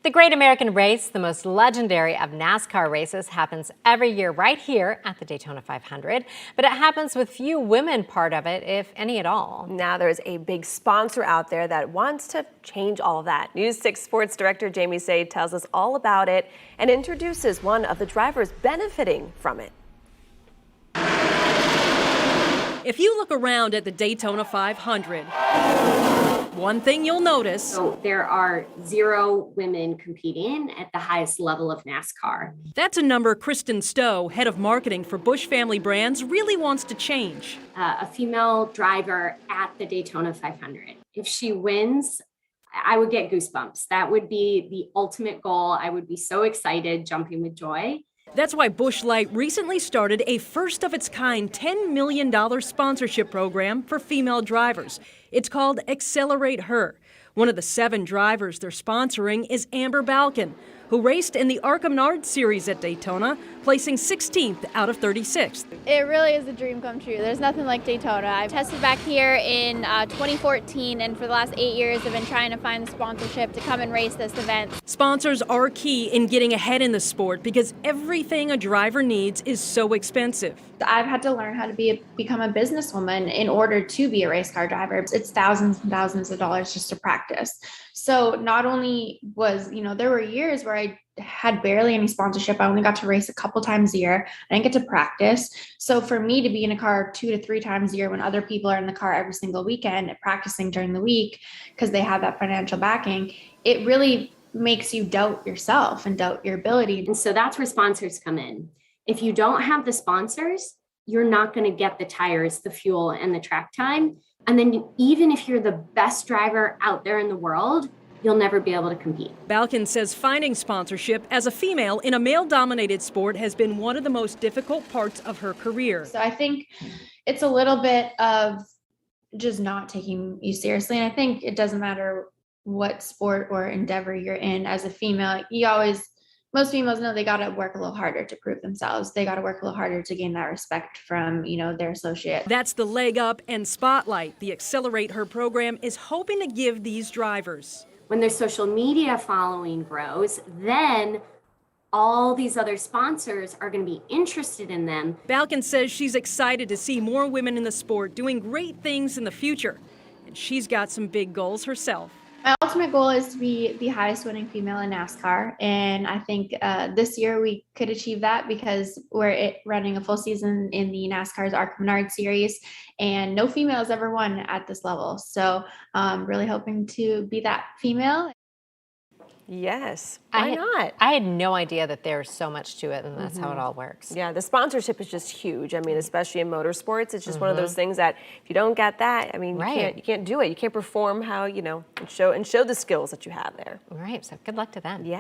The Great American Race, the most legendary of NASCAR races, happens every year right here at the Daytona 500, but it happens with few women part of it, if any at all. Now there's a big sponsor out there that wants to change all of that. News 6 sports director Jamie Say tells us all about it and introduces one of the drivers benefiting from it. If you look around at the Daytona 500, one thing you'll notice. So there are 0 women competing at the highest level of NASCAR. That's a number Kristen Stowe, head of marketing for Busch Family Brands, really wants to change. A female driver at the Daytona 500. If she wins, I would get goosebumps. That would be the ultimate goal. I would be so excited, jumping with joy. That's why Busch Light recently started a first-of-its-kind $10 million sponsorship program for female drivers. It's called Accelerate Her. One of the 7 drivers they're sponsoring is Amber Balcaen, who raced in the ARCA Menard Series at Daytona, placing 16th out of 36th. It really is a dream come true. There's nothing like Daytona. I tested back here in 2014, and for the last 8 years I've been trying to find the sponsorship to come and race this event. Sponsors are key in getting ahead in the sport because everything a driver needs is so expensive. I've had to learn how to become a businesswoman in order to be a race car driver. It's thousands and thousands of dollars just to practice. So not only was, there were years where I had barely any sponsorship. I only got to race a couple times a year. I didn't get to practice. So for me to be in a car 2 to 3 times a year when other people are in the car every single weekend practicing during the week because they have that financial backing, it really makes you doubt yourself and doubt your ability. And so that's where sponsors come in. If you don't have the sponsors, you're not going to get the tires, the fuel, and the track time. And then even if you're the best driver out there in the world, you'll never be able to compete. Balcaen says finding sponsorship as a female in a male-dominated sport has been one of the most difficult parts of her career. So I think it's a little bit of just not taking you seriously. And I think it doesn't matter what sport or endeavor you're in as a female, most females know they got to work a little harder to prove themselves. They got to work a little harder to gain that respect from, their associate. That's the leg up and spotlight the Accelerate Her program is hoping to give these drivers. When their social media following grows, then all these other sponsors are going to be interested in them. Balcaen says she's excited to see more women in the sport doing great things in the future. And she's got some big goals herself. My ultimate goal is to be the highest winning female in NASCAR. And I think this year we could achieve that because we're running a full season in the NASCAR's ARCA Menard Series, and no female has ever won at this level. So really hoping to be that female. Yes, why not? I had no idea that there's so much to it, and that's how it all works. Yeah, the sponsorship is just huge. I mean, especially in motorsports, it's just one of those things that if you don't get that, I mean, you can't do it. You can't perform how, and show the skills that you have there. Right, so good luck to them. Yeah.